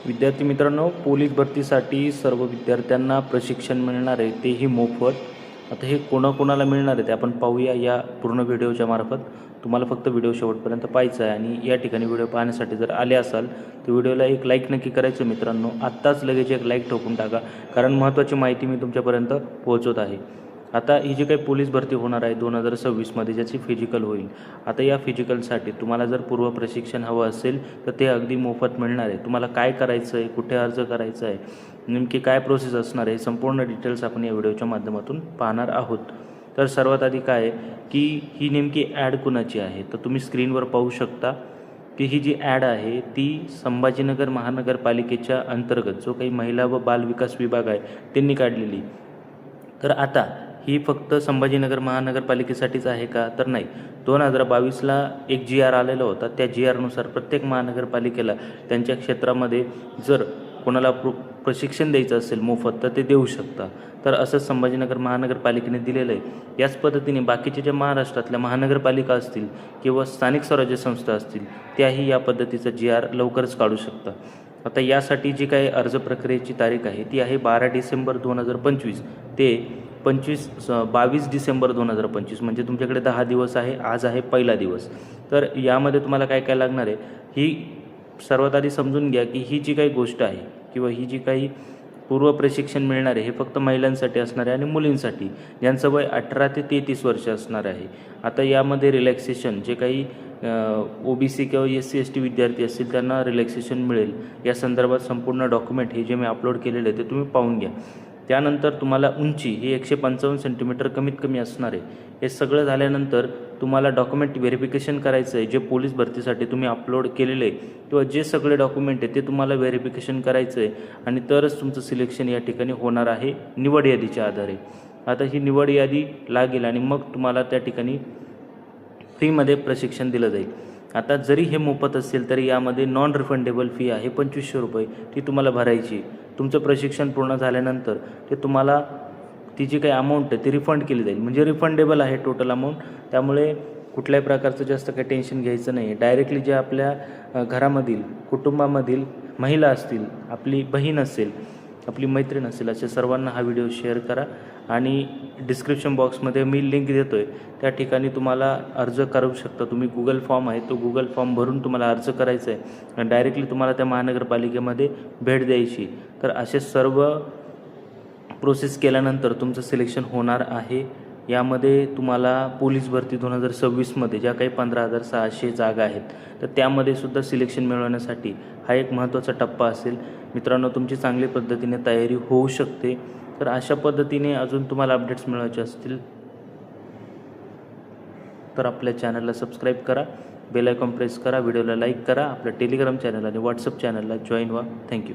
विद्यार्थी मित्रांनो, पोलीस भरतीसाठी सर्व विद्यार्थ्यांना प्रशिक्षण मिळणार आहे, तेही मोफत. आता हे कोणाकोणाला मिळणार आहे ते आपण पाहूया या पूर्ण व्हिडिओच्या मार्फत. तुम्हाला फक्त व्हिडिओ शेवटपर्यंत पाहायचा आहे आणि या ठिकाणी व्हिडिओ पाहण्यासाठी जर आले असाल तर व्हिडिओला एक लाईक नक्की करायचं मित्रांनो. आत्ताच लगेच एक लाईक ठोकून टाका, कारण महत्त्वाची माहिती मी तुमच्यापर्यंत पोहोचवत आहे. आता ही जी काही पोलीस भरती होणार आहे 2026मध्ये, ज्याची फिजिकल होईल. आता या फिजिकलसाठी तुम्हाला जर पूर्व प्रशिक्षण हवं असेल तर ते अगदी मोफत मिळणार आहे. तुम्हाला काय करायचं आहे, कुठे अर्ज करायचा आहे, नेमकी काय प्रोसेस असणार आहे, संपूर्ण डिटेल्स आपण या व्हिडिओच्या माध्यमातून पाहणार आहोत. तर सर्वात आधी काय आहे की ही नेमकी ॲड कुणाची आहे, तर तुम्ही स्क्रीनवर पाहू शकता की ही जी ॲड आहे ती संभाजीनगर महानगरपालिकेच्या अंतर्गत जो काही महिला व बाल विकास विभाग आहे त्यांनी काढलेली. तर आता ही फक्त संभाजीनगर महानगरपालिकेसाठीच आहे का, तर नाही. 2022ला एक GR आलेला होता. त्या GRनुसार प्रत्येक महानगरपालिकेला त्यांच्या क्षेत्रामध्ये जर कोणाला प्रशिक्षण द्यायचं असेल मोफत तर ते देऊ शकता. तर असंच संभाजीनगर महानगरपालिकेने दिलेलं आहे. याच पद्धतीने बाकीचे ज्या महाराष्ट्रातल्या महानगरपालिका असतील किंवा स्थानिक स्वराज्य संस्था असतील त्याही या पद्धतीचा GR लवकरच काढू शकता. आता यासाठी जी काही अर्ज प्रक्रियेची तारीख आहे ती आहे 12 डिसेंबर 2025 ते 22 डिसेंबर 2025, म्हणजे तुमच्याकडे 10 दिवस आहे. आज आहे पहिला दिवस. तर यामध्ये तुम्हाला काय काय लागणार आहे ही सर्वात आधी समजून घ्या की ही जी काही गोष्ट आहे किंवा ही जी काही पूर्व प्रशिक्षण मिळणार आहे हे फक्त महिलांसाठी असणार आहे आणि मुलींसाठी ज्यांचं वय 18 ते 33 वर्ष असणार आहे. आता यामध्ये रिलॅक्सेशन जे काही OBC किंवा SC ST विद्यार्थी असतील त्यांना रिलॅक्सेशन मिळेल. या संदर्भात संपूर्ण डॉक्युमेंट हे जे मी अपलोड केलेले आहे ते तुम्ही पाहून घ्या. त्यानंतर तुम्हाला उंची ही 155 सेंटीमीटर कमीत कमी असणार आहे. हे सगळं झाल्यानंतर तुम्हाला डॉक्युमेंट व्हेरिफिकेशन करायचं आहे. जे पोलीस भरतीसाठी तुम्ही अपलोड केलेले आहे किंवा जे सगळे डॉक्युमेंट आहे ते तुम्हाला व्हेरिफिकेशन करायचं आहे आणि तरच तुमचं सिलेक्शन या ठिकाणी होणार आहे निवड यादीच्या आधारे. आता ही निवड यादी लागेल आणि मग तुम्हाला त्या ठिकाणी फ्रीमध्ये प्रशिक्षण दिलं जाईल. आता जरी हे मोफत असेल तरी यामध्ये नॉन रिफंडेबल फी आहे 2500 रुपये, ती तुम्हाला भरायची. तुमचं प्रशिक्षण पूर्ण झाल्यानंतर ते तुम्हाला ती जी काही अमाऊंट आहे ती रिफंड केली जाईल, म्हणजे रिफंडेबल आहे टोटल अमाऊंट. त्यामुळे कुठल्याही प्रकारचं जास्त काही टेन्शन घ्यायचं नाही. डायरेक्टली जे आपल्या घरामधील कुटुंबामधील महिला असतील, आपली बहीण असेल, आपली मैत्रीण असेल, अशा सर्वांना हा व्हिडिओ शेअर करा आणि डिस्क्रिप्शन बॉक्समध्ये मी लिंक देतो आहे, त्या ठिकाणी तुम्हाला अर्ज करू शकता. तुम्ही गुगल फॉर्म आहे तो गुगल फॉर्म भरून तुम्हाला अर्ज करायचा आहे आणि डायरेक्टली तुम्हाला त्या महानगरपालिकेमध्ये भेट द्यायची. तर असे सर्व प्रोसेस केल्यानंतर तुमचं सिलेक्शन होणार आहे. यामध्ये तुम्हाला पोलीस भरती 2026मध्ये ज्या काही 15,600 जागा आहेत तर त्यामध्ये सुद्धा सिलेक्शन मिळवण्यासाठी हा एक महत्त्वाचा टप्पा असेल. मित्रांनो, तुमची चांगली पद्धतीने तयारी होऊ शकते. तर अशा पद्धतीने अजून तुम्हाला अपडेट्स मिळवायचे असतील तर आपल्या चॅनलला सबस्क्राईब करा, बेल आयकॉन प्रेस करा, व्हिडिओला लाईक करा, आपल्या टेलिग्राम चॅनल आणि व्हॉट्सअप चॅनलला जॉईन व्हा. थँक्यू.